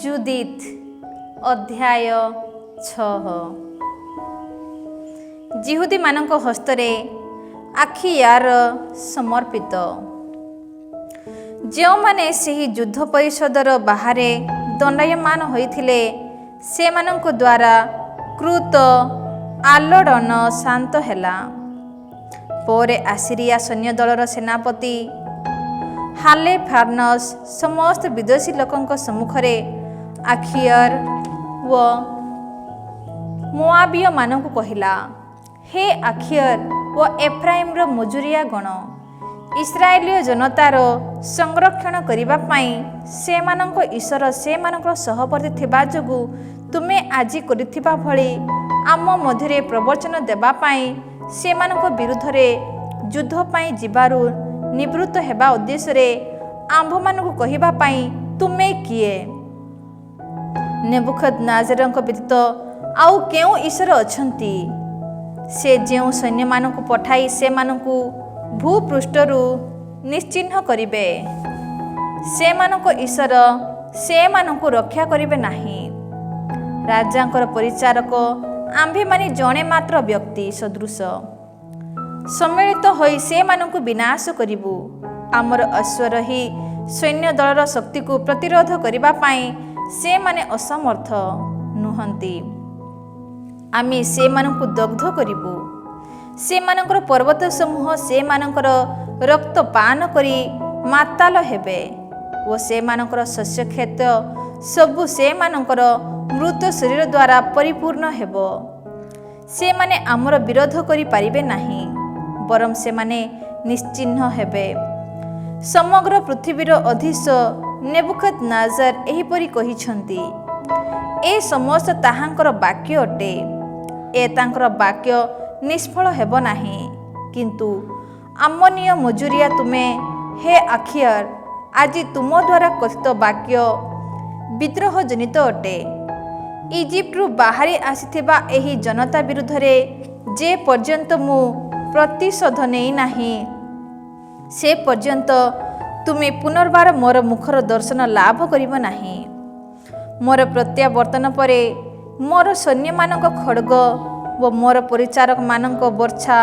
जुदित अध्याय 6। जिहुदी मानक हस्तरे आखियार समर्पित। जो माने सही युद्ध परिषदर बाहरे दंडायमान होइथिले सेमानंक द्वारा कृत आलोड़न शांत हैला। पोरे आसिरिया सैन्य दलर सेनापति हाले फार्नस समस्त विदेशी लोकंक सम्मुखरे आखियर व मोआबिय मानकु कहिला, हे आखियर व एफ्राइमर मजुरिया गण, इस्राएलीय जनतार संरक्षण करिबा पाई सेमानंक ईश्वर सेमानंकर सहवर्ती थिबा जोगु तुमे आजि करिथिबा भଳି आम मध्यरे प्रवचन देबा पाई सेमानंक विरुद्धरे युद्ध पाई जिबारु निवृत्त हेबा उद्देश्य आम्भमानकु कहिबा पाई तुमे किए? नेबुखदनेस्सरଙ୍କ व्यतीत आउ केउ ईश्वर अछंती? से जेउ सैन्य मानकु पठाई सेमानकु भूपृष्ठरु निश्चिह्न करिबे, सेमानक ईश्वर सेमानकु रक्षा करिबे नाही। राजांकर परिचारक आम्भे माने जणे मात्र व्यक्ति सदृश सम्मिलित होई सेमानकु विनाश करिबु। आमर अश्वर ही सैन्य दलर शक्ति को प्रतिरोध करिबा पाई से माने असमर्थ नुहंती। आमी से मानकु दग्ध करिबु। से मानकर पर्वत समूह से मानकर रक्त पान करी माताल हेबे ओ से मानकर शस्य खेत सबु से मानकर मृत शरीर द्वारा परिपूर्ण हेबो। से माने आमर विरोध करि पारिबे नाही, बरम से माने निश्चिह्न हेबे। समग्र पृथ्वीर अधीश नेबुखदनेस्सर एहिपरि कहिछंती, ए समस्त ताहांकर वाक्य अटे। ए तांकर वाक्य निष्फल हेबो नाही। किंतु आम्मनीय मजुरिया तुमे, हे आखियर, आजि तुम द्वारा कथित वाक्य विद्रोह जनित अटे। इजिप्टरु बाहरी आसिथिबा एही जनता विरुद्धरे जे पर्यंत मु प्रतिशोध नेई नाही, से पर्यंत तुमे पुनर्बार मोर मुखर दर्शन लाभ करिब नाही। मोर प्रत्यावर्तन परे मोर सैन्य मानक खड्ग व मोर परिचारक मानक वर्षा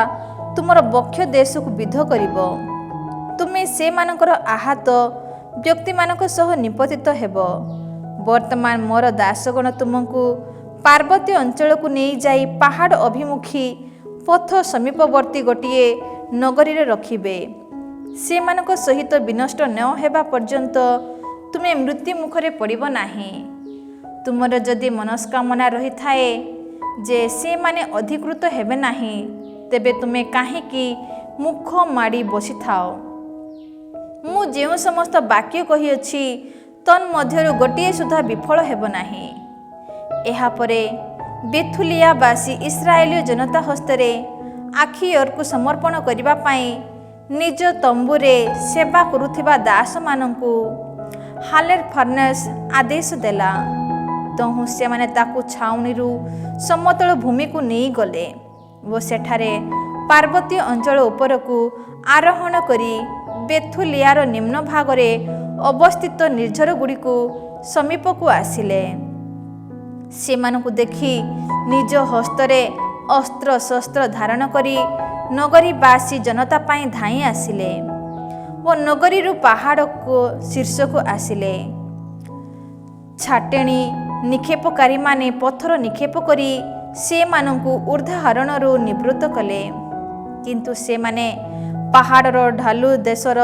तुमर बक्ष देश को विध करिब। तुमे से मानकर आहत व्यक्ति मानक सह निपतित हेब। वर्तमान मोर दासगण तुमको पार्वत्य अंचल को नहीं जाई पहाड़ अभिमुखी पथ समीपवर्ती गोटिए नगरी रे रखिबे। से मानक सहित विनष्ट न हेबा पर्यंत तुमे मृत्यु मुखरे पड़िब नाही। तुमर जदि मनस्कामना रही थाए जे से माने अधिकृत हेबे नाही, तेबे तुमे काहेकि मुख माड़ी बसी थाओ। मु जेउ समस्त वाक्य कही अछि तन मध्यरु गोटिए सुधा विफल हेब नाही। एहा परे बेथुलियावासी इस्राएलीय जनता हस्तरे आखियर को समर्पण करिबा पाई निज तंबुरे सेवा करुथिबा दास मानंकु हालेर फार्नेस आदेश देला। तहु से माने ताकु छाउनीरु समतल भूमि को नहीं गले वो सेठारे पार्वतीय अंचल उपरकु आरोहण करी बेथुलियार निम्न भागरे अवस्थित निर्झर गुड़िकु समीप को आसिले। सेमानकु देखि निज हस्तरे अस्त्र शस्त्र धारण करी नगरीवासी जनता पाई धाई आसिले वो नगरीरु पहाड़ को शीर्ष को आसिले। छाटेणी निक्षेपकारी माने पत्थर निक्षेप करी से मानंकु ऊर्ध्वहरणरु निवृत्त कले। किंतु से माने पहाड़र ढालू देशर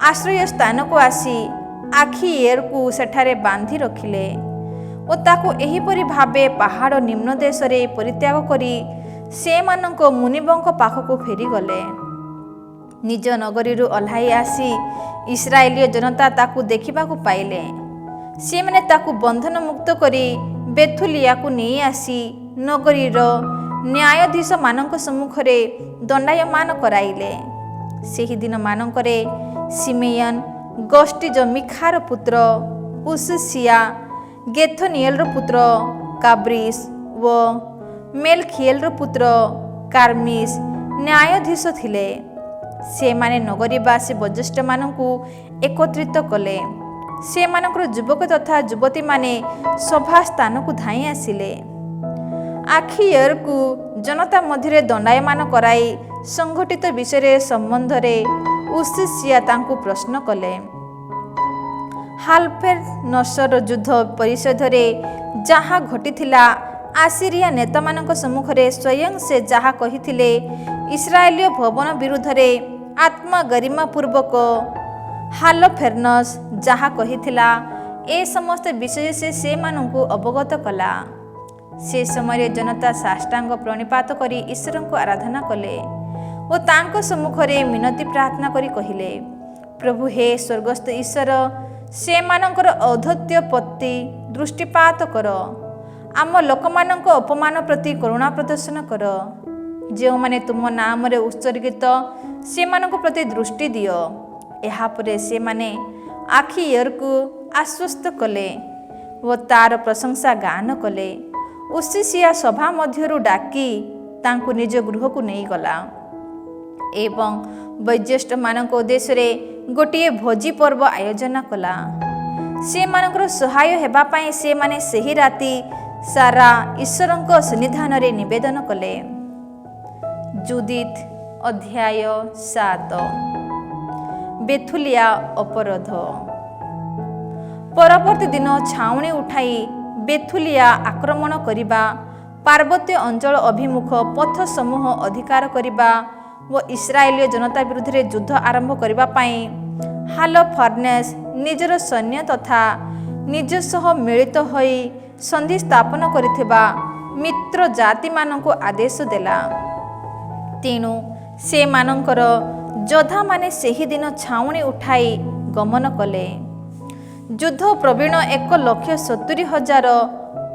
आश्रय स्थान को आसी आखिएर को सेठारे बांधी रखिले ओ ताकु एहिपरि भाबे पहाड़ निम्न देश रे परित्याग करी से मानक मुनिबंक पाखको फेरी गले। निज नगरीरु ओह्लाई आसी इस्राएलीय जनता ताकु देखिबाकु पाइले। से माने ताकु बंधन मुक्त करी बेथुलिया को नहीं आसी नगरीर न्यायाधीश मानक सम्मुखरे दंडायमान कराइले। सेही दिन मानकरे सिमेयन गोष्ठीज मिखार पुत्र उसिया गेथनिएल पुत्र काब्रिस व मेलखिएल पुत्र कार्मिस न्यायाधीश थिले। से माने नगरीवासी वरिष्ठ मानकु एकत्रित कले ସେମାନଙ୍କର ଯୁବକ ତଥା ଯୁବତୀମାନେ ସଭା ସ୍ଥାନକୁ ଧାଇଁ ଆସିଲେ। ଆଖିୟରକୁ ଜନତା ମଧ୍ୟରେ ଦଣ୍ଡାୟମାନ କରାଇ ସଂଘଟିତ ବିଷୟରେ ସମ୍ବନ୍ଧରେ ଉସିସିଆ ତାଙ୍କୁ ପ୍ରଶ୍ନ କଲେ। ହାଲଫେର୍ନସର ଯୁଦ୍ଧ ପରିଷଦରେ ଯାହା ଘଟିଥିଲା, ଆସିରିଆ ନେତାମାନଙ୍କ ସମ୍ମୁଖରେ ସ୍ୱୟଂ ସେ ଯାହା କହିଥିଲେ, ଇସ୍ରାଏଲୀୟ ଭବନ ବିରୁଦ୍ଧରେ ଆତ୍ମଗରିମାପୂର୍ବକ ହାଲଫେର୍ନସ୍ ଯାହା କହିଥିଲା, ଏ ସମସ୍ତ ବିଷୟ ସେ ସେମାନଙ୍କୁ ଅବଗତ କଲା। ସେ ସମୟରେ ଜନତା ସାଷ୍ଟାଙ୍ଗ ପ୍ରଣିପାତ କରି ଈଶ୍ୱରଙ୍କୁ ଆରାଧନା କଲେ ଓ ତାଙ୍କ ସମ୍ମୁଖରେ ମିନତି ପ୍ରାର୍ଥନା କରି କହିଲେ, ପ୍ରଭୁ ହେ ସ୍ୱର୍ଗସ୍ଥ ଈଶ୍ୱର, ସେମାନଙ୍କର ଔଦ୍ଧତ୍ୟ ପ୍ରତି ଦୃଷ୍ଟିପାତ କର। ଆମ ଲୋକମାନଙ୍କ ଅପମାନ ପ୍ରତି କରୁଣା ପ୍ରଦର୍ଶନ କର। ଯେଉଁମାନେ ତୁମ ନାମରେ ଉତ୍ସର୍ଗିତ, ସେମାନଙ୍କ ପ୍ରତି ଦୃଷ୍ଟି ଦିଅ। ଏହାପରେ ସେମାନେ ଆଖିୟରକୁ ଆଶ୍ୱସ୍ତ କଲେ ଓ ତାର ପ୍ରଶଂସା ଗାନ କଲେ। ଉସିସିଆ ସଭା ମଧ୍ୟରୁ ଡାକି ତାଙ୍କୁ ନିଜ ଗୃହକୁ ନେଇଗଲା ଏବଂ ବୈଜ୍ୟେଷ୍ଠମାନଙ୍କ ଉଦ୍ଦେଶ୍ୟରେ ଗୋଟିଏ ଭୋଜି ପର୍ବ ଆୟୋଜନ କଲା। ସେମାନଙ୍କର ସହାୟ ହେବା ପାଇଁ ସେମାନେ ସେହି ରାତି ସାରା ଈଶ୍ୱରଙ୍କ ସନ୍ନିଧାନରେ ନିବେଦନ କଲେ। ଜୁଦିତ ଅଧ୍ୟାୟ 7। ବେଥୁଲିଆ ଅପରୋଧ। ପରବର୍ତ୍ତୀ ଦିନ ଛାଉଣି ଉଠାଇ ବେଥୁଲିଆ ଆକ୍ରମଣ କରିବା, ପାର୍ବତ୍ୟ ଅଞ୍ଚଳ ଅଭିମୁଖ ପଥ ସମୂହ ଅଧିକାର କରିବା ଓ ଇସ୍ରାଏଲୀୟ ଜନତା ବିରୁଦ୍ଧରେ ଯୁଦ୍ଧ ଆରମ୍ଭ କରିବା ପାଇଁ ହାଲଫର୍ନେସ୍ ନିଜର ସୈନ୍ୟ ତଥା ନିଜ ସହ ମିଳିତ ହୋଇ ସନ୍ଧି ସ୍ଥାପନ କରିଥିବା ମିତ୍ର ଜାତିମାନଙ୍କୁ ଆଦେଶ ଦେଲା। ତେଣୁ ସେମାନଙ୍କର ଯୋଦ୍ଧାମାନେ ସେହିଦିନ ଛାଉଣି ଉଠାଇ ଗମନ କଲେ। ଯୁଦ୍ଧ ପ୍ରବୀଣ 1,70,000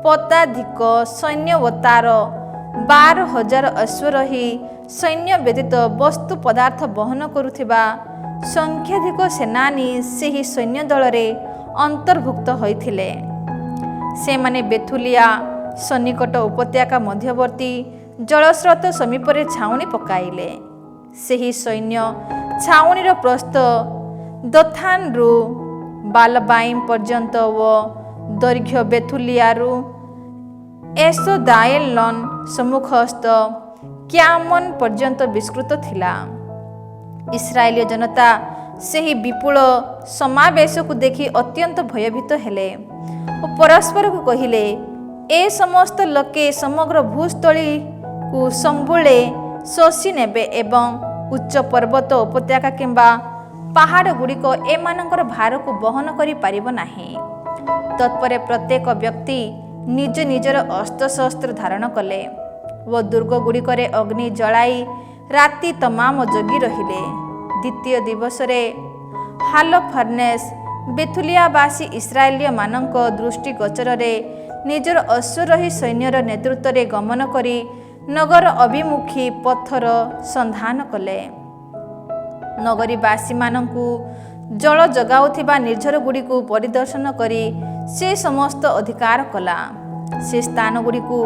ପଦାଧିକ ସୈନ୍ୟ ଓ ତାର 12,000 ଅଶ୍ୱରୋହୀ ସୈନ୍ୟ ବ୍ୟତୀତ ବସ୍ତୁ ପଦାର୍ଥ ବହନ କରୁଥିବା ସଂଖ୍ୟାଧିକ ସେନାନୀ ସେହି ସୈନ୍ୟ ଦଳରେ ଅନ୍ତର୍ଭୁକ୍ତ ହୋଇଥିଲେ। ସେମାନେ ବେଥୁଲିଆ ସନ୍ନିକଟ ଉପତ୍ୟକା ମଧ୍ୟବର୍ତ୍ତୀ ଜଳସ୍ରୋତ ସମୀପରେ ଛାଉଣି ପକାଇଲେ। ସେହି ସୈନ୍ୟ ଛାଉଣିର ପ୍ରସ୍ଥ ଦୋଥାନରୁ ବାଲବାଇମ୍ ପର୍ଯ୍ୟନ୍ତ ଓ ଦୈର୍ଘ୍ୟ ବେଥୁଲିଆରୁ ଏସୋଦାଏଲନ୍ ସମ୍ମୁଖସ୍ଥ କ୍ୟାମନ୍ ପର୍ଯ୍ୟନ୍ତ ବିସ୍ତୃତ ଥିଲା। ଇସ୍ରାଏଲୀୟ ଜନତା ସେହି ବିପୁଳ ସମାବେଶକୁ ଦେଖି ଅତ୍ୟନ୍ତ ଭୟଭୀତ ହେଲେ ଓ ପରସ୍ପରକୁ କହିଲେ, ଏ ସମସ୍ତ ଲୋକେ ସମଗ୍ର ଭୂସ୍ଥଳୀକୁ ସମ୍ବୁଳେ ଶୋଷି ନେବେ ଏବଂ ଉଚ୍ଚ ପର୍ବତ ଉପତ୍ୟକା କିମ୍ବା ପାହାଡ଼ଗୁଡ଼ିକ ଏମାନଙ୍କର ଭାରକୁ ବହନ କରିପାରିବ ନାହିଁ। ତତ୍ପରେ ପ୍ରତ୍ୟେକ ବ୍ୟକ୍ତି ନିଜ ନିଜର ଅସ୍ତ୍ରଶସ୍ତ୍ର ଧାରଣ କଲେ ଓ ଦୁର୍ଗଗୁଡ଼ିକରେ ଅଗ୍ନି ଜଳାଇ ରାତି ତମାମ ଜଗି ରହିଲେ। ଦ୍ୱିତୀୟ ଦିବସରେ ହାଲଫର୍ନେସ୍ ବେଥୁଲିଆବାସୀ ଇସ୍ରାଏଲୀୟମାନଙ୍କ ଦୃଷ୍ଟିଗୋଚରରେ ନିଜର ଅଶ୍ୱରୋହୀ ସୈନ୍ୟର ନେତୃତ୍ୱରେ ଗମନ କରି ନଗର ଅଭିମୁଖୀ ପଥର ସନ୍ଧାନ କଲେ। ନଗରୀବାସୀମାନଙ୍କୁ ଜଳ ଯୋଗାଉଥିବା ନିର୍ଝରଗୁଡ଼ିକୁ ପରିଦର୍ଶନ କରି ସେ ସମସ୍ତ ଅଧିକାର କଲା। ସେ ସ୍ଥାନଗୁଡ଼ିକୁ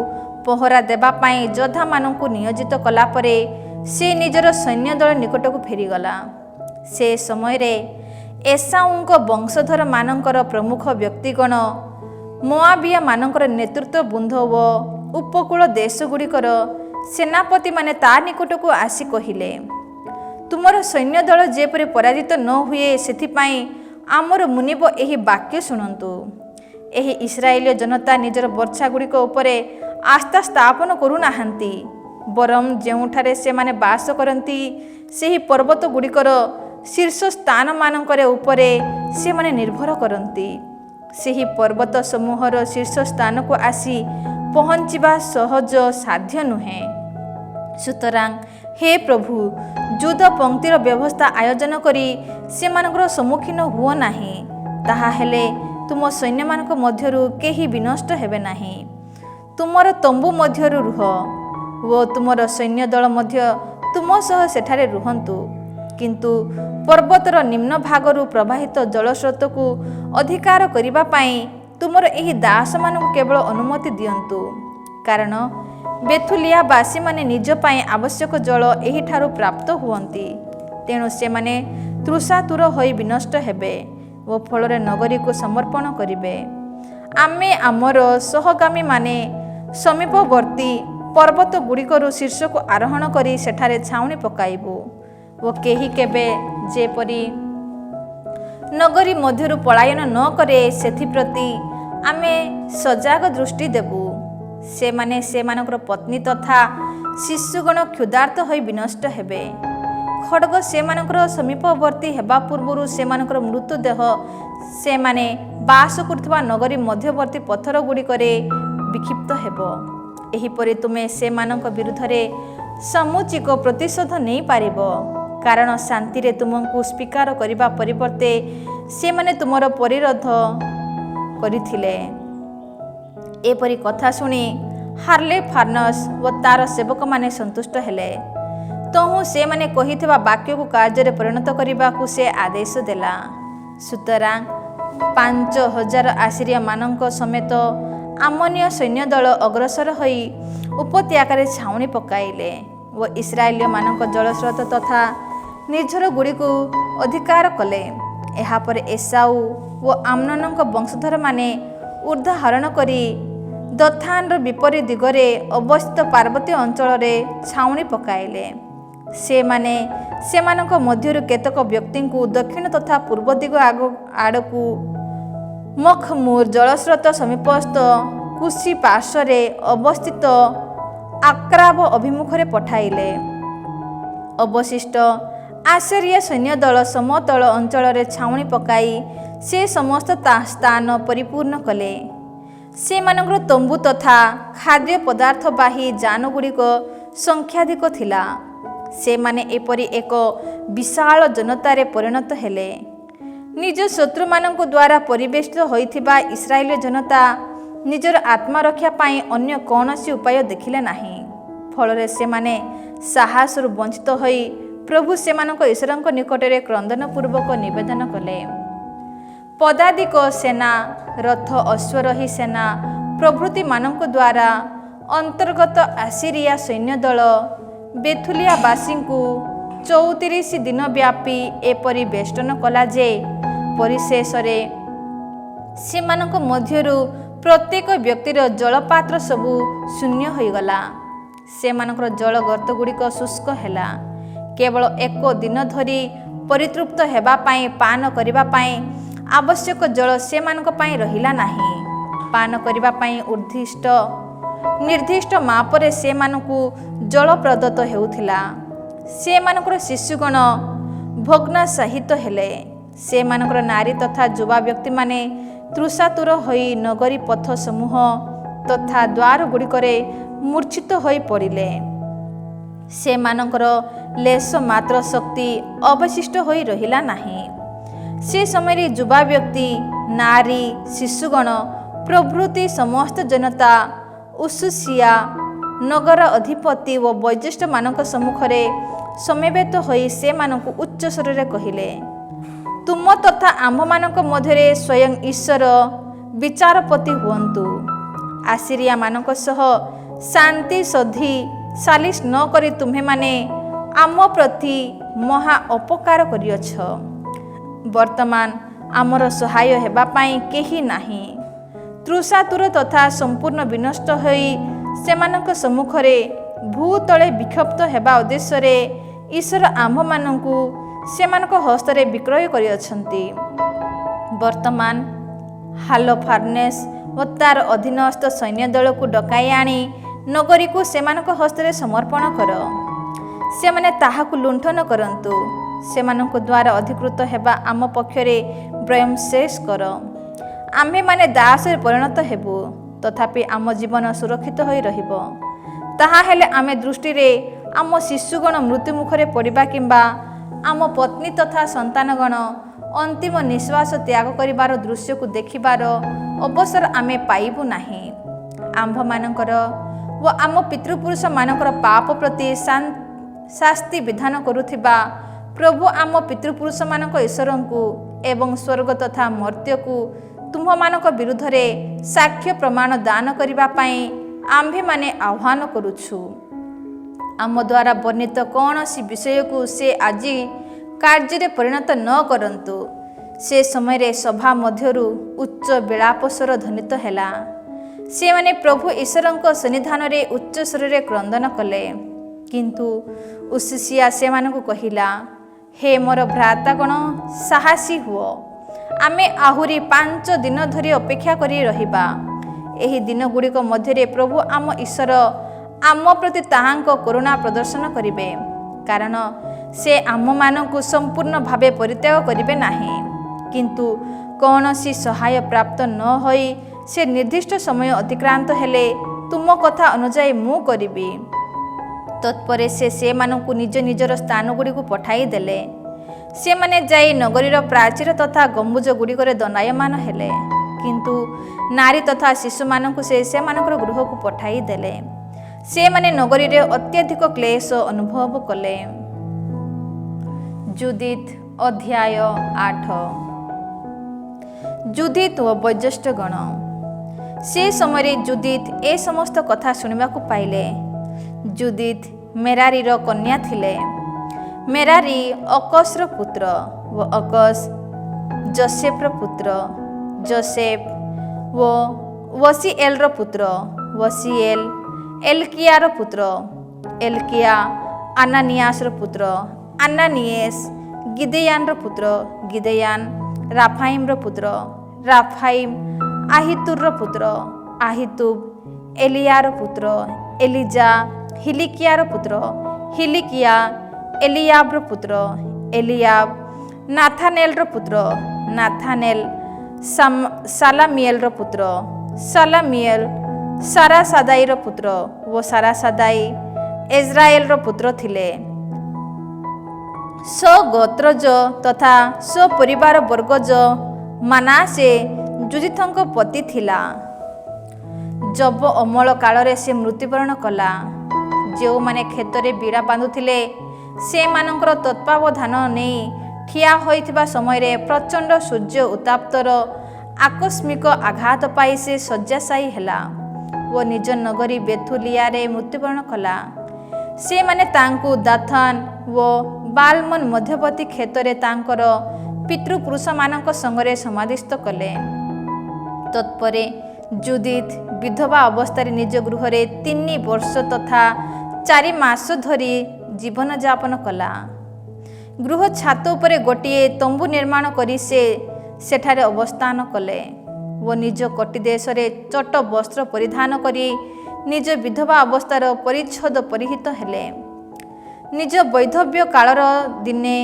ପହରା ଦେବା ପାଇଁ ଯୋଦ୍ଧାମାନଙ୍କୁ ନିୟୋଜିତ କଲା ପରେ ସେ ନିଜର ସୈନ୍ୟ ଦଳ ନିକଟକୁ ଫେରିଗଲା। ସେ ସମୟରେ ଏସାଉଙ୍କ ବଂଶଧରମାନଙ୍କର ପ୍ରମୁଖ ବ୍ୟକ୍ତିଗଣ ମୋଆବିୟାମାନଙ୍କର ନେତୃତ୍ୱବୃନ୍ଦ ଓ ଉପକୂଳ ଦେଶଗୁଡ଼ିକର ସେନାପତିମାନେ ତା ନିକଟକୁ ଆସି କହିଲେ, ତୁମର ସୈନ୍ୟ ଦଳ ଯେପରି ପରାଜିତ ନ ହୁଏ ସେଥିପାଇଁ ଆମର ମୁନିବ ଏହି ବାକ୍ୟ ଶୁଣନ୍ତୁ। ଏହି ଇସ୍ରାଏଲୀୟ ଜନତା ନିଜର ବର୍ଚ୍ଛାଗୁଡ଼ିକ ଉପରେ ଆସ୍ଥା ସ୍ଥାପନ କରୁନାହାନ୍ତି, ବରଂ ଯେଉଁଠାରେ ସେମାନେ ବାସ କରନ୍ତି ସେହି ପର୍ବତଗୁଡ଼ିକର ଶୀର୍ଷସ୍ଥାନମାନଙ୍କର ଉପରେ ସେମାନେ ନିର୍ଭର କରନ୍ତି। ସେହି ପର୍ବତ ସମୂହର ଶୀର୍ଷସ୍ଥାନକୁ ଆସି ପହଞ୍ଚିବା ସହଜ ସାଧ୍ୟ ନୁହେଁ। ସୁତରାଂ ହେ ପ୍ରଭୁ, ଯୁଦ୍ଧ ପଂକ୍ତିର ବ୍ୟବସ୍ଥା ଆୟୋଜନ କରି ସେମାନଙ୍କର ସମ୍ମୁଖୀନ ହୁଅ ନାହିଁ। ତାହା ହେଲେ ତୁମ ସୈନ୍ୟମାନଙ୍କ ମଧ୍ୟରୁ କେହି ବିନଷ୍ଟ ହେବେ ନାହିଁ। ତୁମର ତମ୍ବୁ ମଧ୍ୟରୁ ରୁହ ଓ ତୁମର ସୈନ୍ୟ ଦଳ ମଧ୍ୟ ତୁମ ସହ ସେଠାରେ ରୁହନ୍ତୁ। କିନ୍ତୁ ପର୍ବତର ନିମ୍ନ ଭାଗରୁ ପ୍ରବାହିତ ଜଳସ୍ରୋତକୁ ଅଧିକାର କରିବା ପାଇଁ ତୁମର ଏହି ଦାସମାନଙ୍କୁ କେବଳ ଅନୁମତି ଦିଅନ୍ତୁ, କାରଣ ବେଥୁଲିଆବାସୀମାନେ ନିଜ ପାଇଁ ଆବଶ୍ୟକ ଜଳ ଏହିଠାରୁ ପ୍ରାପ୍ତ ହୁଅନ୍ତି। ତେଣୁ ସେମାନେ ତୃଷାତୁର ହୋଇ ବିନଷ୍ଟ ହେବେ। ଓ ଫଳରେ ନଗରୀକୁ ସମର୍ପଣ କରିବେ। ଆମେ ଆମର ସହଗାମୀମାନେ ସମୀପବର୍ତ୍ତୀ ପର୍ବତ ଗୁଡ଼ିକରୁ ଶୀର୍ଷକୁ ଆରୋହଣ କରି ସେଠାରେ ଛାଉଣି ପକାଇବୁ ଓ କେହି କେବେ ଯେପରି ନଗରୀ ମଧ୍ୟରୁ ପଳାୟନ ନ କରେ ସେଥିପ୍ରତି ଆମେ ସଜାଗ ଦୃଷ୍ଟି ଦେବୁ। ସେମାନେ ସେମାନଙ୍କର ପତ୍ନୀ ତଥା ଶିଶୁଗଣ କ୍ଷୁଧାର୍ତ ହୋଇ ବିନଷ୍ଟ ହେବେ। ଖଡ଼ଗ ସେମାନଙ୍କର ସମୀପବର୍ତ୍ତୀ ହେବା ପୂର୍ବରୁ ସେମାନଙ୍କର ମୃତଦେହ ସେମାନେ ବାସ କରୁଥିବା ନଗରୀ ମଧ୍ୟବର୍ତ୍ତୀ ପଥର ଗୁଡ଼ିକରେ ବିକ୍ଷିପ୍ତ ହେବ। ଏହିପରି ତୁମେ ସେମାନଙ୍କ ବିରୁଦ୍ଧରେ ସମୁଚିତ ପ୍ରତିଶୋଧ ନେଇପାରିବ, କାରଣ ଶାନ୍ତିରେ ତୁମକୁ ସ୍ୱୀକାର କରିବା ପରିବର୍ତ୍ତେ ସେମାନେ ତୁମର ପରିରୋଧ କରିଥିଲେ। ଏପରି କଥା ଶୁଣି ହାର୍ଲେଫାର୍ନସ୍ ଓ ତାର ସେବକମାନେ ସନ୍ତୁଷ୍ଟ ହେଲେ। ତହୁଁ ସେମାନେ କହିଥିବା ବାକ୍ୟକୁ କାର୍ଯ୍ୟରେ ପରିଣତ କରିବାକୁ ସେ ଆଦେଶ ଦେଲା। ସୁତରାଂ 5,000 ଆସିରିଆମାନଙ୍କ ସମେତ ଆମୋନୀୟ ସୈନ୍ୟ ଦଳ ଅଗ୍ରସର ହୋଇ ଉପତ୍ୟକାରେ ଛାଉଣି ପକାଇଲେ ଓ ଇସ୍ରାଏଲୀୟମାନଙ୍କ ଜଳସ୍ରୋତ ତଥା ନିର୍ଝର ଗୁଡ଼ିକୁ ଅଧିକାର କଲେ। ଏହାପରେ ଏସାଉ ଓ ଆମନୋନଙ୍କ ବଂଶଧରମାନେ ଉର୍ଦ୍ଧାହରଣ କରି ଦଥାନର ବିପରୀତ ଦିଗରେ ଅବସ୍ଥିତ ପାର୍ବତ୍ୟ ଅଞ୍ଚଳରେ ଛାଉଣି ପକାଇଲେ। ସେମାନେ ସେମାନଙ୍କ ମଧ୍ୟରୁ କେତେକ ବ୍ୟକ୍ତିଙ୍କୁ ଦକ୍ଷିଣ ତଥା ପୂର୍ବ ଦିଗ ଆଡ଼କୁ ମଖମୁର ଜଳସ୍ରୋତ ସମୀପସ୍ଥ କୁଶି ପାର୍ଶ୍ୱରେ ଅବସ୍ଥିତ ଆକ୍ରାବ ଅଭିମୁଖରେ ପଠାଇଲେ। ଅବଶିଷ୍ଟ ଆସେରିଆ ସୈନ୍ୟ ଦଳ ସମତଳ ଅଞ୍ଚଳରେ ଛାଉଣି ପକାଇ ସେ ସମସ୍ତ ସ୍ଥାନ ପରିପୂର୍ଣ୍ଣ କଲେ। ସେମାନଙ୍କର ତମ୍ବୁ ତଥା ଖାଦ୍ୟ ପଦାର୍ଥବାହୀ ଯାନଗୁଡ଼ିକ ସଂଖ୍ୟାଧିକ ଥିଲା। ସେମାନେ ଏପରି ଏକ ବିଶାଳ ଜନତାରେ ପରିଣତ ହେଲେ। ନିଜ ଶତ୍ରୁମାନଙ୍କ ଦ୍ୱାରା ପରିବେଷ୍ଟିତ ହୋଇଥିବା ଇସ୍ରାଏଲୀୟ ଜନତା ନିଜର ଆତ୍ମରକ୍ଷା ପାଇଁ ଅନ୍ୟ କୌଣସି ଉପାୟ ଦେଖିଲେ ନାହିଁ। ଫଳରେ ସେମାନେ ସାହସରୁ ବଞ୍ଚିତ ହୋଇ ପ୍ରଭୁ ସେମାନଙ୍କ ଈଶ୍ୱରଙ୍କ ନିକଟରେ କ୍ରନ୍ଦନପୂର୍ବକ ନିବେଦନ କଲେ। ପଦାତିକ ସେନା, ରଥ, ଅଶ୍ୱରୋହୀ ସେନା ପ୍ରଭୃତିମାନଙ୍କ ଦ୍ୱାରା ଅନ୍ତର୍ଗତ ଆସିରିଆ ସୈନ୍ୟଦଳ ବେଥୁଲିଆବାସୀଙ୍କୁ 34 ଦିନ ବ୍ୟାପୀ ଏପରି ବେଷ୍ଟନ କଲା ଯେ ପରିଶେଷରେ ସେମାନଙ୍କ ମଧ୍ୟରୁ ପ୍ରତ୍ୟେକ ବ୍ୟକ୍ତିର ଜଳପାତ୍ର ସବୁ ଶୂନ୍ୟ ହୋଇଗଲା। ସେମାନଙ୍କର ଜଳ ଗର୍ତ୍ତଗୁଡ଼ିକ ଶୁଷ୍କ ହେଲା। କେବଳ 1 ଦିନ ଧରି ପରିତୃପ୍ତ ହେବା ପାଇଁ ପାନ କରିବା ପାଇଁ ଆବଶ୍ୟକ ଜଳ ସେମାନଙ୍କ ପାଇଁ ରହିଲା ନାହିଁ। ପାନ କରିବା ପାଇଁ ନିର୍ଦ୍ଦିଷ୍ଟ ମାପରେ ସେମାନଙ୍କୁ ଜଳ ପ୍ରଦତ୍ତ ହେଉଥିଲା। ସେମାନଙ୍କର ଶିଶୁଗଣ ଭଗ୍ନାସାହିତ ହେଲେ। ସେମାନଙ୍କର ନାରୀ ତଥା ଯୁବା ବ୍ୟକ୍ତିମାନେ ତୃଷାତୁର ହୋଇ ନଗରୀ ପଥ ସମୂହ ତଥା ଦ୍ୱାର ଗୁଡ଼ିକରେ ମୂର୍ଚ୍ଛିତ ହୋଇ ପଡ଼ିଲେ। ସେମାନଙ୍କର ଲେଶ ମାତ୍ର ଶକ୍ତି ଅବଶିଷ୍ଟ ହୋଇ ରହିଲା ନାହିଁ। ସେ ସମୟରେ ଯୁବା ବ୍ୟକ୍ତି, ନାରୀ, ଶିଶୁଗଣ ପ୍ରଭୃତି ସମସ୍ତ ଜନତା ଉସୁସିଆ ନଗର ଅଧିପତି ଓ ବୈଜ୍ୟେଷ୍ଠମାନଙ୍କ ସମ୍ମୁଖରେ ସମବେତ ହୋଇ ସେମାନଙ୍କୁ ଉଚ୍ଚ ସ୍ୱରରେ କହିଲେ, ତୁମ ତଥା ଆମ୍ଭମାନଙ୍କ ମଧ୍ୟରେ ସ୍ୱୟଂ ଈଶ୍ୱର ବିଚାରପତି ହୁଅନ୍ତୁ। ଆସିରିଆମାନଙ୍କ ସହ ଶାନ୍ତି ସନ୍ଧି ସାଲିସ ନ କରି ତୁମ୍ଭେମାନେ ଆମ ପ୍ରତି ମହା ଅପକାର କରିଅଛ। ବର୍ତ୍ତମାନ ଆମର ସହାୟ ହେବା ପାଇଁ କେହି ନାହିଁ। ତୃଷାତୁର ତଥା ସମ୍ପୂର୍ଣ୍ଣ ବିନଷ୍ଟ ହୋଇ ସେମାନଙ୍କ ସମ୍ମୁଖରେ ଭୂତଳେ ବିକ୍ଷିପ୍ତ ହେବା ଉଦ୍ଦେଶ୍ୟରେ ଈଶ୍ୱର ଆମ୍ଭମାନଙ୍କୁ ସେମାନଙ୍କ ହସ୍ତରେ ବିକ୍ରୟ କରିଅଛନ୍ତି। ବର୍ତ୍ତମାନ ହାଲୋଫାର୍ନେସ୍ ଓ ତାର ଅଧୀନସ୍ଥ ସୈନ୍ୟ ଦଳକୁ ଡକାଇ ଆଣି ନଗରୀକୁ ସେମାନଙ୍କ ହସ୍ତରେ ସମର୍ପଣ କର। ସେମାନେ ତାହାକୁ ଲୁଣ୍ଠନ କରନ୍ତୁ। ସେମାନଙ୍କ ଦ୍ୱାରା ଅଧିକୃତ ହେବା ଆମ ପକ୍ଷରେ ବୟମ ଶେଷ କର। ଆମ୍ଭେମାନେ ଦାସରେ ପରିଣତ ହେବୁ, ତଥାପି ଆମ ଜୀବନ ସୁରକ୍ଷିତ ହୋଇ ରହିବ। ତାହା ହେଲେ ଆମେ ଦୃଷ୍ଟିରେ ଆମ ଶିଶୁଗଣ ମୃତ୍ୟୁ ମୁଖରେ ପଡ଼ିବା କିମ୍ବା ଆମ ପତ୍ନୀ ତଥା ସନ୍ତାନଗଣ ଅନ୍ତିମ ନିଶ୍ୱାସ ତ୍ୟାଗ କରିବାର ଦୃଶ୍ୟକୁ ଦେଖିବାର ଅବସର ଆମେ ପାଇବୁ ନାହିଁ। ଆମ୍ଭମାନଙ୍କର ଓ ଆମ ପିତୃପୁରୁଷମାନଙ୍କର ପାପ ପ୍ରତି ଶାସ୍ତି ବିଧାନ କରୁଥିବା ପ୍ରଭୁ ଆମ ପିତୃପୁରୁଷମାନଙ୍କ ଈଶ୍ୱରଙ୍କୁ ଏବଂ ସ୍ୱର୍ଗ ତଥା ମର୍ତ୍ତ୍ୟକୁ ତୁମ୍ଭମାନଙ୍କ ବିରୁଦ୍ଧରେ ସାକ୍ଷ୍ୟ ପ୍ରମାଣ ଦାନ କରିବା ପାଇଁ ଆମ୍ଭେମାନେ ଆହ୍ୱାନ କରୁଛୁ। ଆମ ଦ୍ୱାରା ବର୍ଣ୍ଣିତ କୌଣସି ବିଷୟକୁ ସେ ଆଜି କାର୍ଯ୍ୟରେ ପରିଣତ ନ କରନ୍ତୁ। ସେ ସମୟରେ ସଭା ମଧ୍ୟରୁ ଉଚ୍ଚ ବିଳାପ ସ୍ୱର ଧ୍ୱନିତ ହେଲା। ସେମାନେ ପ୍ରଭୁ ଈଶ୍ୱରଙ୍କ ସନ୍ନିଧାନରେ ଉଚ୍ଚ ସ୍ୱରରେ କ୍ରନ୍ଦନ କଲେ। କିନ୍ତୁ ଉସିସିଆ ସେମାନଙ୍କୁ କହିଲା, ହେ ମୋର ଭ୍ରାତାଗଣ, ସାହସୀ ହୁଅ, ଆମେ ଆହୁରି 5 ଦିନ ଧରି ଅପେକ୍ଷା କରି ରହିବା। ଏହି ଦିନଗୁଡ଼ିକ ମଧ୍ୟରେ ପ୍ରଭୁ ଆମ ଈଶ୍ୱର ଆମ ପ୍ରତି ତାହାଙ୍କ କରୁଣା ପ୍ରଦର୍ଶନ କରିବେ, କାରଣ ସେ ଆମମାନଙ୍କୁ ସମ୍ପୂର୍ଣ୍ଣ ଭାବେ ପରିତ୍ୟାଗ କରିବେ ନାହିଁ। କିନ୍ତୁ କୌଣସି ସହାୟ ପ୍ରାପ୍ତ ନ ହୋଇ ସେ ନିର୍ଦ୍ଦିଷ୍ଟ ସମୟ ଅତିକ୍ରାନ୍ତ ହେଲେ ତୁମ କଥା ଅନୁଯାୟୀ ମୁଁ କରିବି। ତତ୍ପରେ ସେ ସେମାନଙ୍କୁ ନିଜ ନିଜର ସ୍ଥାନଗୁଡ଼ିକୁ ପଠାଇ ଦେଲେ। ସେମାନେ ଯାଇ ନଗରୀର ପ୍ରାଚୀର ତଥା ଗମ୍ବୁଜ ଗୁଡ଼ିକରେ ଦଣ୍ଡାୟମାନ ହେଲେ। କିନ୍ତୁ ନାରୀ ତଥା ଶିଶୁମାନଙ୍କୁ ସେ ସେମାନଙ୍କର ଗୃହକୁ ପଠାଇ ଦେଲେ। ସେମାନେ ନଗରୀରେ ଅତ୍ୟଧିକ କ୍ଲେଶ ଅନୁଭବ କଲେ। ଜୁଦିତ ଅଧ୍ୟାୟ 8। ଜୁଦିତ ଓ ବୈଜ୍ୟେଷ୍ଠଗଣ। ସେ ସମୟରେ ଜୁଦିତ ଏ ସମସ୍ତ କଥା ଶୁଣିବାକୁ ପାଇଲେ। ଜୁଦିତ ମେରାରୀର କନ୍ୟା ଥିଲେ। ମେରାରୀ ଅକସର ପୁତ୍ର ଓ ଅକସ ଯୋସେଫର ପୁତ୍ର। ଯୋସେଫ ଓ ୱସିଏଲର ପୁତ୍ର। ୱସିଏଲ ଏଲକିଆର ପୁତ୍ର। ଏଲକିଆ ଆନାନିଆସର ପୁତ୍ର। ଆନାନିଏସ ଗିଦେୟାନର ପୁତ୍ର। ଗିଦେୟାନ ରାଫାଇମର ପୁତ୍ର। ରାଫାଇମ আহিତୁରର ପୁତ୍ର। আহিତୁବ ଏଲିୟାର ପୁତ୍ର। ଏଲିଜା ହିଲିକିଆର ପୁତ୍ର। ହିଲିକିଆ ଏଲିୟାବର ପୁତ୍ର। ଏଲିୟାବ ନାଥାନେଲର ପୁତ୍ର। ନାଥାନେଲ ସାଲାମିଏଲର ପୁତ୍ର। ସାଲାମିଏଲ ସାରାସାଦାଇର ପୁତ୍ର ଓ ସାରାସାଦାଇ ଇସ୍ରାଏଲର ପୁତ୍ର ଥିଲେ। ସ୍ୱଗୋତ୍ରଜ ତଥା ସ୍ୱପରିବାର ବର୍ଗଜ ମାନାସେ ଜୁଦିଥଙ୍କ ପତି ଥିଲା। ଯବ ଅମଳ କାଳରେ ସେ ମୃତ୍ୟୁବରଣ କଲା। ଯେଉଁମାନେ କ୍ଷେତରେ ବିଡ଼ା ବାନ୍ଧୁଥିଲେ ସେମାନଙ୍କର ତତ୍ତ୍ୱାବଧାନ ନେଇ ଠିଆ ହୋଇଥିବା ସମୟରେ ପ୍ରଚଣ୍ଡ ସୂର୍ଯ୍ୟ ଉତ୍ତାପର ଆକସ୍ମିକ ଆଘାତ ପାଇ ସେ ଶଯ୍ୟାଶାୟୀ ହେଲା ଓ ନିଜ ନଗରୀ ବେଥୁଲିଆରେ ମୃତ୍ୟୁବରଣ କଲା। ସେମାନେ ତାଙ୍କୁ ଦାଥାନ ଓ ବାଲମନ ମଧ୍ୟବର୍ତ୍ତୀ କ୍ଷେତରେ ତାଙ୍କର ପିତୃପୁରୁଷମାନଙ୍କ ସଙ୍ଗରେ ସମାଧିସ୍ଥ କଲେ। ତତ୍ପରେ ଜୁଦିତ ବିଧବା ଅବସ୍ଥାରେ ନିଜ ଗୃହରେ 3 ବର୍ଷ ତଥା 4 ମାସ ଧରି ଜୀବନଯାପନ କଲା। ଗୃହ ଛାତ ଉପରେ ଗୋଟିଏ ତମ୍ବୁ ନିର୍ମାଣ କରି ସେ ସେଠାରେ ଅବସ୍ଥାନ କଲେ ଓ ନିଜ କଟି ଦେଶରେ ଚଟ ବସ୍ତ୍ର ପରିଧାନ କରି ନିଜ ବିଧବା ଅବସ୍ଥାର ପରିଚ୍ଛଦ ପରିହିତ ହେଲେ। ନିଜ ବୈଧବ୍ୟ କାଳର ଦିନେ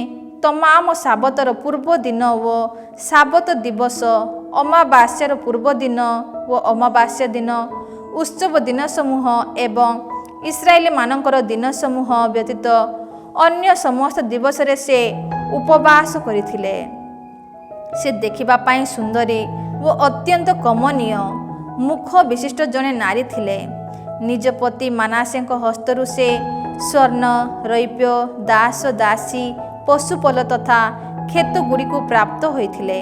ତମାମ ସାବତର ପୂର୍ବ ଦିନ ଓ ସାବତ ଦିବସ, ଅମାବାସ୍ୟାର ପୂର୍ବ ଦିନ ଓ ଅମାବାସ୍ୟା ଦିନ, ଉତ୍ସବ ଦିନ ସମୂହ ଏବଂ ଇସ୍ରାଏଲମାନଙ୍କର ଦିନ ସମୂହ ବ୍ୟତୀତ ଅନ୍ୟ ସମସ୍ତ ଦିବସରେ ସେ ଉପବାସ କରିଥିଲେ। ସେ ଦେଖିବା ପାଇଁ ସୁନ୍ଦରୀ ଓ ଅତ୍ୟନ୍ତ କମନୀୟ ମୁଖ ବିଶିଷ୍ଟ ଜଣେ ନାରୀ ଥିଲେ। ନିଜ ପତି ମାନାସେଙ୍କ ହସ୍ତରୁ ସେ ସ୍ୱର୍ଣ୍ଣ, ରୌପ୍ୟ, ଦାସ ଦାସୀ, ପଶୁପଲ ତଥା କ୍ଷେତଗୁଡ଼ିକୁ ପ୍ରାପ୍ତ ହୋଇଥିଲେ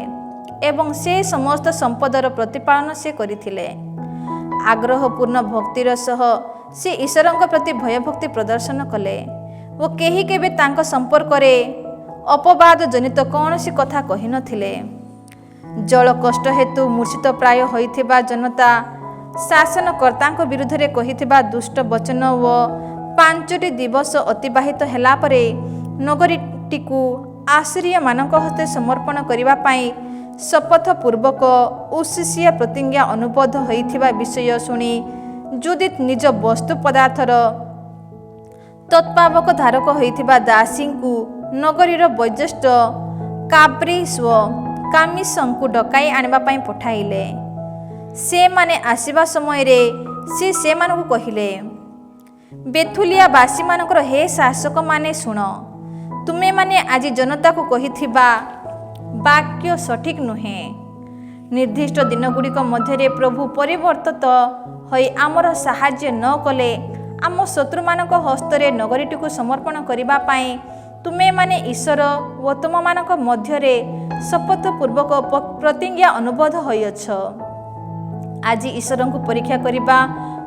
ଏବଂ ସେ ସମସ୍ତ ସମ୍ପଦର ପ୍ରତିପାଳନ ସେ କରିଥିଲେ। ଆଗ୍ରହପୂର୍ଣ୍ଣ ଭକ୍ତିର ସହ ସେ ଈଶ୍ୱରଙ୍କ ପ୍ରତି ଭୟଭକ୍ତି ପ୍ରଦର୍ଶନ କଲେ ଓ କେହି କେବେ ତାଙ୍କ ସମ୍ପର୍କରେ ଅପବାଦ ଜନିତ କୌଣସି କଥା କହିନଥିଲେ। ଜଳ କଷ୍ଟ ହେତୁ ମୂର୍ଚ୍ଛିତ ପ୍ରାୟ ହୋଇଥିବା ଜନତା ଶାସନକର୍ତ୍ତାଙ୍କ ବିରୁଦ୍ଧରେ କହିଥିବା ଦୁଷ୍ଟ ବଚନ ଓ 5ଟି ଦିବସ ଅତିବାହିତ ହେଲା ପରେ ନଗରୀଟିକୁ ଆଶୁରୀୟମାନଙ୍କ ହସ୍ତେ ସମର୍ପଣ କରିବା ପାଇଁ ଶପଥପୂର୍ବକ ଉସିସିଆ ପ୍ରତିଜ୍ଞା ଅନୁବଦ୍ଧ ହୋଇଥିବା ବିଷୟ ଶୁଣି ଜୁଦିତ ନିଜ ବସ୍ତୁ ପଦାର୍ଥର ତତ୍ତ୍ୱାବକ ଧାରକ ହୋଇଥିବା ଦାସୀଙ୍କୁ ନଗରୀର ବୈଜ୍ୟେଷ୍ଠ କାବ୍ରିସ ଓ କାମିସଙ୍କୁ ଡକାଇ ଆଣିବା ପାଇଁ ପଠାଇଲେ। ସେମାନେ ଆସିବା ସମୟରେ ସେ ସେମାନଙ୍କୁ କହିଲେ, ବେଥୁଲିଆ ବାସୀମାନଙ୍କର ହେ ଶାସକମାନେ ଶୁଣ, ତୁମେମାନେ ଆଜି ଜନତାକୁ କହିଥିବା ବାକ୍ୟ ସଠିକ୍ ନୁହେଁ। ନିର୍ଦ୍ଦିଷ୍ଟ ଦିନଗୁଡ଼ିକ ମଧ୍ୟରେ ପ୍ରଭୁ ପରିବର୍ତ୍ତିତ ହୋଇ ଆମର ସାହାଯ୍ୟ ନ କଲେ ଆମ ଶତ୍ରୁମାନଙ୍କ ହସ୍ତରେ ନଗରୀଟିକୁ ସମର୍ପଣ କରିବା ପାଇଁ ତୁମେମାନେ ଈଶ୍ୱର ଓ ତୁମମାନଙ୍କ ମଧ୍ୟରେ ଶପଥପୂର୍ବକ ପ୍ରତିଜ୍ଞା ଅନୁବଦ୍ଧ ହୋଇଅଛ। ଆଜି ଈଶ୍ୱରଙ୍କୁ ପରୀକ୍ଷା କରିବା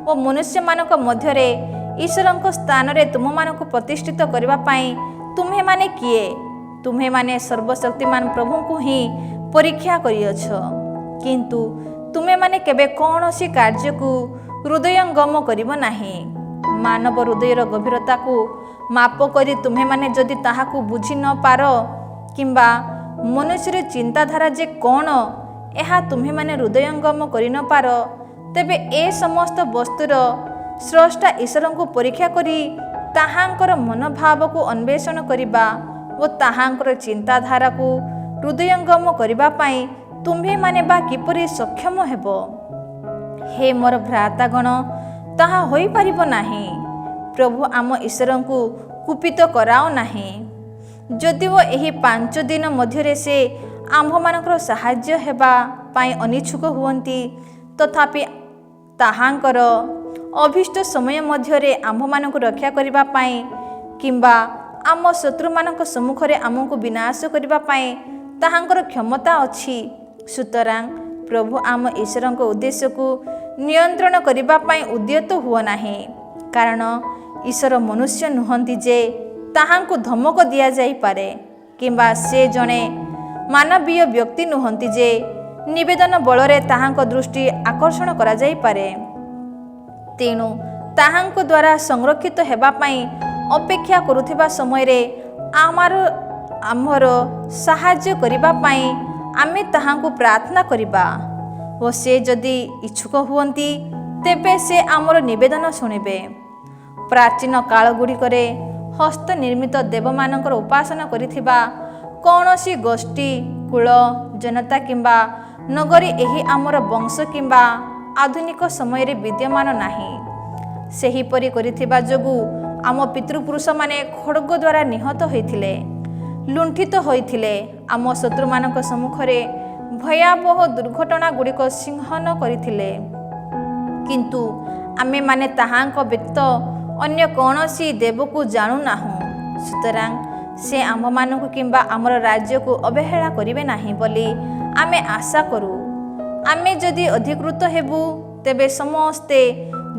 ଓ ମନୁଷ୍ୟମାନଙ୍କ ମଧ୍ୟରେ ଈଶ୍ୱରଙ୍କ ସ୍ଥାନରେ ତୁମମାନଙ୍କୁ ପ୍ରତିଷ୍ଠିତ କରିବା ପାଇଁ ତୁମ୍ଭେମାନେ କିଏ? ତୁମ୍ଭେମାନେ ସର୍ବଶକ୍ତିମାନ ପ୍ରଭୁଙ୍କୁ ହିଁ ପରୀକ୍ଷା କରିଅଛ। କିନ୍ତୁ ତୁମେମାନେ କେବେ କୌଣସି କାର୍ଯ୍ୟକୁ ହୃଦୟଙ୍ଗମ କରିବ ନାହିଁ। ମାନବ ହୃଦୟର ଗଭୀରତାକୁ ମାପ କରି ତୁମେମାନେ ଯଦି ତାହାକୁ ବୁଝି ନ ପାର, କିମ୍ବା ମନୁଷ୍ୟର ଚିନ୍ତାଧାରା ଯେ କ'ଣ ଏହା ତୁମେମାନେ ହୃଦୟଙ୍ଗମ କରିନପାର, ତେବେ ଏ ସମସ୍ତ ବସ୍ତୁର ସ୍ରଷ୍ଟା ଈଶ୍ୱରଙ୍କୁ ପରୀକ୍ଷା କରି ତାହାଙ୍କର ମନୋଭାବକୁ ଅନ୍ୱେଷଣ କରିବା ଓ ତାହାଙ୍କର ଚିନ୍ତାଧାରାକୁ ହୃଦୟଙ୍ଗମ କରିବା ପାଇଁ ତୁମ୍ଭେମାନେ ବା କିପରି ସକ୍ଷମ ହେବ? ହେ ମୋର ଭ୍ରାତାଗଣ, ତାହା ହୋଇପାରିବ ନାହିଁ। ପ୍ରଭୁ ଆମ ଈଶ୍ୱରଙ୍କୁ କୁପିତ କରାଅ ନାହିଁ। ଯଦିଓ ଏହି 5 ଦିନ ମଧ୍ୟରେ ସେ ଆମ୍ଭମାନଙ୍କର ସାହାଯ୍ୟ ହେବା ପାଇଁ ଅନିଚ୍ଛୁକ ହୁଅନ୍ତି, ତଥାପି ତାହାଙ୍କର ଅଭୀଷ୍ଟ ସମୟ ମଧ୍ୟରେ ଆମ୍ଭମାନଙ୍କୁ ରକ୍ଷା କରିବା ପାଇଁ କିମ୍ବା ଆମ ଶତ୍ରୁମାନଙ୍କ ସମ୍ମୁଖରେ ଆମକୁ ବିନାଶ କରିବା ପାଇଁ ତାହାଙ୍କର କ୍ଷମତା ଅଛି। ସୁତରାଂ ପ୍ରଭୁ ଆମ ଈଶ୍ୱରଙ୍କ ଉଦ୍ଦେଶ୍ୟକୁ ନିୟନ୍ତ୍ରଣ କରିବା ପାଇଁ ଉଦ୍ୟତ ହୁଅ ନାହିଁ, କାରଣ ଈଶ୍ୱର ମନୁଷ୍ୟ ନୁହନ୍ତି ଯେ ତାହାଙ୍କୁ ଧମକ ଦିଆଯାଇପାରେ, କିମ୍ବା ସେ ଜଣେ ମାନବୀୟ ବ୍ୟକ୍ତି ନୁହନ୍ତି ଯେ ନିବେଦନ ବଳରେ ତାହାଙ୍କ ଦୃଷ୍ଟି ଆକର୍ଷଣ କରାଯାଇପାରେ। ତେଣୁ ତାହାଙ୍କ ଦ୍ୱାରା ସଂରକ୍ଷିତ ହେବା ପାଇଁ ଅପେକ୍ଷା କରୁଥିବା ସମୟରେ ଆମର ସାହାଯ୍ୟ କରିବା ପାଇଁ ଆମେ ତାହାଙ୍କୁ ପ୍ରାର୍ଥନା କରିବା ଓ ସେ ଯଦି ଇଚ୍ଛୁକ ହୁଅନ୍ତି, ତେବେ ସେ ଆମର ନିବେଦନ ଶୁଣିବେ। ପ୍ରାଚୀନ କାଳଗୁଡ଼ିକରେ ହସ୍ତ ନିର୍ମିତ ଦେବମାନଙ୍କର ଉପାସନା କରିଥିବା କୌଣସି ଗୋଷ୍ଠୀ, କୁଳ, ଜନତା କିମ୍ବା ନଗରୀ ଏହି ଆମର ବଂଶ କିମ୍ବା ଆଧୁନିକ ସମୟରେ ବିଦ୍ୟମାନ ନାହିଁ। ସେହିପରି କରିଥିବା ଯୋଗୁଁ ଆମ ପିତୃପୁରୁଷମାନେ ଖଡ଼୍ଗ ଦ୍ୱାରା ନିହତ ହୋଇଥିଲେ, ଲୁଣ୍ଠିତ ହୋଇଥିଲେ, ଆମ ଶତ୍ରୁମାନଙ୍କ ସମ୍ମୁଖରେ ଭୟାବହ ଦୁର୍ଘଟଣା ଗୁଡ଼ିକ ସିଂହନ କରିଥିଲେ। କିନ୍ତୁ ଆମେମାନେ ତାହାଙ୍କ ବ୍ୟତୀତ ଅନ୍ୟ କୌଣସି ଦେବକୁ ଜାଣୁନାହୁଁ। ସୁତରାଂ ସେ ଆମ୍ଭମାନଙ୍କୁ କିମ୍ବା ଆମର ରାଜ୍ୟକୁ ଅବହେଳା କରିବେ ନାହିଁ ବୋଲି ଆମେ ଆଶା କରୁ। ଆମେ ଯଦି ଅଧିକୃତ ହେବୁ, ତେବେ ସମସ୍ତେ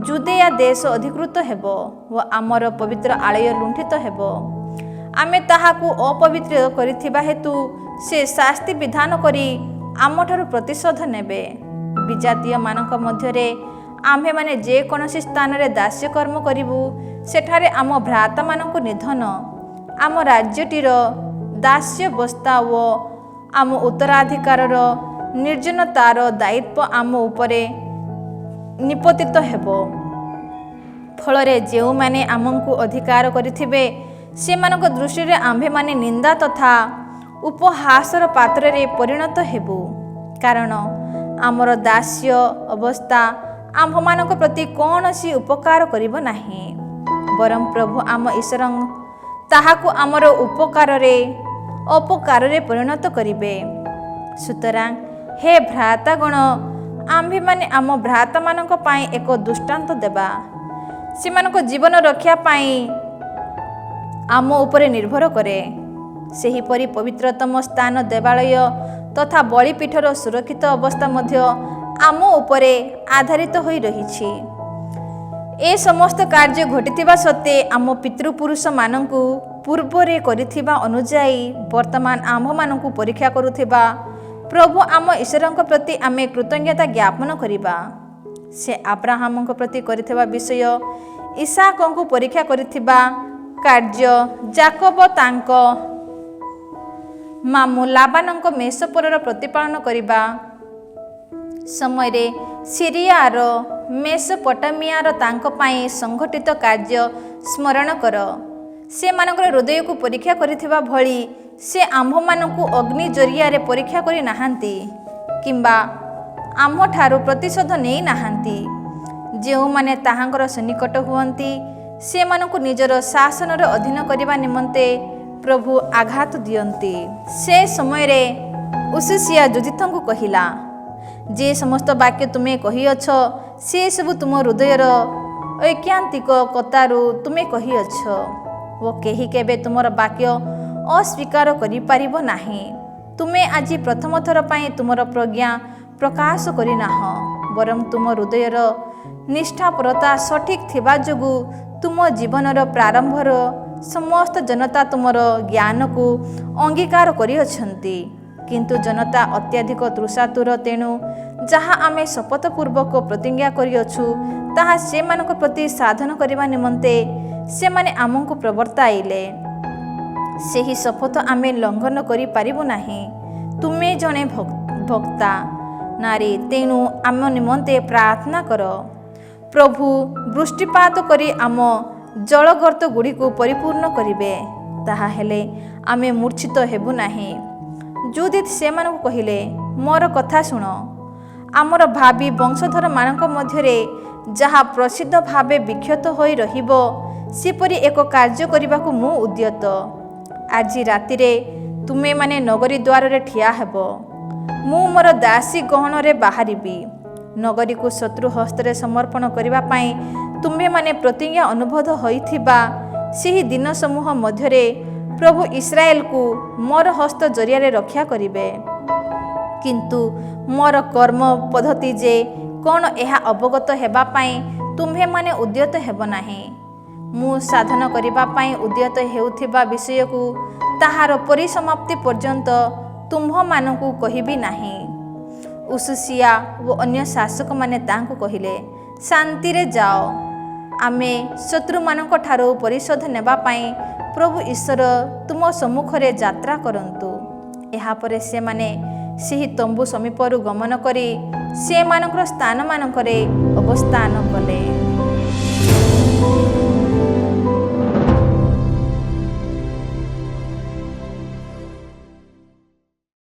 ଜୁଦେୟା ଦେଶ ଅଧିକୃତ ହେବ ଓ ଆମର ପବିତ୍ର ଆଳୟ ଲୁଣ୍ଠିତ ହେବ। ଆମେ ତାହାକୁ ଅପବିତ୍ର କରିଥିବା ହେତୁ ସେ ଶାସ୍ତି ବିଧାନ କରି ଆମଠାରୁ ପ୍ରତିଶୋଧ ନେବେ। ବିଜାତୀୟମାନଙ୍କ ମଧ୍ୟରେ ଆମ୍ଭେମାନେ ଯେକୌଣସି ସ୍ଥାନରେ ଦାସ୍ୟକର୍ମ କରିବୁ, ସେଠାରେ ଆମ ଭ୍ରାତାମାନଙ୍କୁ ନିଧନ, ଆମ ରାଜ୍ୟଟିର ଦାସ୍ୟବସ୍ଥା ଓ ଆମ ଉତ୍ତରାଧିକାରର ନିର୍ଜନତାର ଦାୟିତ୍ୱ ଆମ ଉପରେ ନିପତିତ ହେବ। ଫଳରେ ଯେଉଁମାନେ ଆମକୁ ଅଧିକାର କରିଥିବେ, ସେମାନଙ୍କ ଦୃଷ୍ଟିରେ ଆମ୍ଭେମାନେ ନିନ୍ଦା ତଥା ଉପହାସର ପାତ୍ରରେ ପରିଣତ ହେବୁ, କାରଣ ଆମର ଦାସ୍ୟ ଅବସ୍ଥା ଆମ୍ଭମାନଙ୍କ ପ୍ରତି କୌଣସି ଉପକାର କରିବ ନାହିଁ, ବରଂ ପ୍ରଭୁ ଆମ ଈଶ୍ୱର ତାହାକୁ ଆମର ଅପକାରରେ ପରିଣତ କରିବେ। ସୁତରାଂ ହେ ଭ୍ରାତାଗଣ, ଆମ୍ଭେମାନେ ଆମ ଭ୍ରାତାମାନଙ୍କ ପାଇଁ ଏକ ଦୃଷ୍ଟାନ୍ତ ଦେବା। ସେମାନଙ୍କ ଜୀବନ ରକ୍ଷା ପାଇଁ ଆମ ଉପରେ ନିର୍ଭର କରେ। ସେହିପରି ପବିତ୍ରତମ ସ୍ଥାନ, ଦେବାଳୟ ତଥା ବଳିପୀଠର ସୁରକ୍ଷିତ ଅବସ୍ଥା ମଧ୍ୟ ଆମ ଉପରେ ଆଧାରିତ ହୋଇ ରହିଛି। ଏ ସମସ୍ତ କାର୍ଯ୍ୟ ଘଟିଥିବା ସତ୍ତ୍ୱେ ଆମ ପିତୃପୁରୁଷମାନଙ୍କୁ ପୂର୍ବରେ କରିଥିବା ଅନୁଯାୟୀ ବର୍ତ୍ତମାନ ଆମ୍ଭମାନଙ୍କୁ ପରୀକ୍ଷା କରୁଥିବା ପ୍ରଭୁ ଆମ ଈଶ୍ୱରଙ୍କ ପ୍ରତି ଆମେ କୃତଜ୍ଞତା ଜ୍ଞାପନ କରିବା। ସେ ଆବ୍ରାହାମଙ୍କ ପ୍ରତି କରିଥିବା ବିଷୟ, ଇସାକଙ୍କୁ ପରୀକ୍ଷା କରିଥିବା କାର୍ଯ୍ୟ, ଯାକୋବ ତାଙ୍କ ମାମୁଁ ଲାବାନଙ୍କ ମେଷପରର ପ୍ରତିପାଳନ କରିବା ସମୟରେ ସିରିଆର ମେସୋପଟାମିଆର ତାଙ୍କ ପାଇଁ ସଂଘଟିତ କାର୍ଯ୍ୟ ସ୍ମରଣ କର। ସେମାନଙ୍କର ହୃଦୟକୁ ପରୀକ୍ଷା କରିଥିବା ଭଳି ସେ ଆମ୍ଭମାନଙ୍କୁ ଅଗ୍ନି ଜରିଆରେ ପରୀକ୍ଷା କରି ନାହାନ୍ତି, କିମ୍ବା ଆମଠାରୁ ପ୍ରତିଶୋଧ ନେଇ ନାହାନ୍ତି। ଯେଉଁମାନେ ତାହାଙ୍କର ସନ୍ନିକଟ ହୁଅନ୍ତି, ସେମାନଙ୍କୁ ନିଜର ଶାସନର ଅଧୀନ କରିବା ନିମନ୍ତେ ପ୍ରଭୁ ଆଘାତ ଦିଅନ୍ତି। ସେ ସମୟରେ ଉସିସିଆ ଜୋଜିତଙ୍କୁ କହିଲା, ଯେ ସମସ୍ତ ବାକ୍ୟ ତୁମେ କହିଅଛ, ସେସବୁ ତୁମ ହୃଦୟର ଐକାନ୍ତିକତାରୁ ତୁମେ କହିଅଛ ଓ କେହି କେବେ ତୁମର ବାକ୍ୟ ଅସ୍ୱୀକାର କରିପାରିବ ନାହିଁ। ତୁମେ ଆଜି ପ୍ରଥମ ଥର ପାଇଁ ତୁମର ପ୍ରଜ୍ଞା ପ୍ରକାଶ କରିନାହଁ, ବରଂ ତୁମ ହୃଦୟର ନିଷ୍ଠାପରତା ସଠିକ୍ ଥିବା ଯୋଗୁଁ ତୁମ ଜୀବନର ପ୍ରାରମ୍ଭର ସମସ୍ତ ଜନତା ତୁମର ଜ୍ଞାନକୁ ଅଙ୍ଗୀକାର କରିଅଛନ୍ତି। କିନ୍ତୁ ଜନତା ଅତ୍ୟଧିକ ତୃଷାତୁର, ତେଣୁ ଯାହା ଆମେ ଶପଥପୂର୍ବକ ପ୍ରତିଜ୍ଞା କରିଅଛୁ ତାହା ସେମାନଙ୍କ ପ୍ରତି ସାଧନ କରିବା ନିମନ୍ତେ ସେମାନେ ଆମକୁ ପ୍ରବର୍ତ୍ତାଇଲେ। ସେହି ଶପଥ ଆମେ ଲଙ୍ଘନ କରିପାରିବୁ ନାହିଁ। ତୁମେ ଜଣେ ଭକ୍ତା ନାରୀ, ତେଣୁ ଆମ ନିମନ୍ତେ ପ୍ରାର୍ଥନା କର। ପ୍ରଭୁ ବୃଷ୍ଟିପାତ କରି ଆମ ଜଳଗର୍ତ୍ତ ଗୁଡ଼ିକୁ ପରିପୂର୍ଣ୍ଣ କରିବେ, ତାହା ହେଲେ ଆମେ ମୂର୍ଚ୍ଛିତ ହେବୁ ନାହିଁ। ଯୁଦିତ୍ ସେମାନଙ୍କୁ କହିଲେ, ମୋର କଥା ଶୁଣ, ଆମର ଭାବି ବଂଶଧରମାନଙ୍କ ମଧ୍ୟରେ ଯାହା ପ୍ରସିଦ୍ଧ ଭାବେ ବିଖ୍ୟାତ ହୋଇ ରହିବ, ସେପରି ଏକ କାର୍ଯ୍ୟ କରିବାକୁ ମୁଁ ଉଦ୍ୟତ। ଆଜି ରାତିରେ ତୁମେମାନେ ନଗରୀ ଦ୍ୱାରରେ ଠିଆ ହେବ। ମୁଁ ମୋର ଦାସୀ ଗହଣରେ ବାହାରିବି। ନଗରୀକୁ ଶତ୍ରୁ ହସ୍ତରେ ସମର୍ପଣ କରିବା ପାଇଁ ତୁମେମାନେ ପ୍ରତିଜ୍ଞା ଅନୁବଦ୍ଧ ହୋଇଥିବା ସେହି ଦିନ ସମୂହ ମଧ୍ୟରେ ପ୍ରଭୁ ଇସ୍ରାଏଲକୁ ମୋର ହସ୍ତ ଜରିଆରେ ରକ୍ଷା କରିବେ। କିନ୍ତୁ ମୋର କର୍ମ ପଦ୍ଧତି ଯେ କ'ଣ ଏହା ଅବଗତ ହେବା ପାଇଁ ତୁମ୍ଭେମାନେ ଉଦ୍ୟତ ହେବ ନାହିଁ। ମୁଁ ସାଧନ କରିବା ପାଇଁ ଉଦ୍ୟତ ହେଉଥିବା ବିଷୟକୁ ତାହାର ପରିସମାପ୍ତି ପର୍ଯ୍ୟନ୍ତ ତୁମ୍ଭମାନଙ୍କୁ କହିବି ନାହିଁ। ଉସିଆ ଓ ଅନ୍ୟ ଶାସକମାନେ ତାହାଙ୍କୁ କହିଲେ, ଶାନ୍ତିରେ ଯାଅ, ଆମେ ଶତ୍ରୁମାନଙ୍କ ଠାରୁ ପରିଶୋଧ ନେବା ପାଇଁ ପ୍ରଭୁ ଈଶ୍ୱର ତୁମ ସମ୍ମୁଖରେ ଯାତ୍ରା କରନ୍ତୁ। ଏହାପରେ ସେମାନେ ସେହି ତମ୍ବୁ ସମୀପରୁ ଗମନ କରି ସେମାନଙ୍କର ସ୍ଥାନମାନଙ୍କରେ ଅବସ୍ଥାନ କଲେ।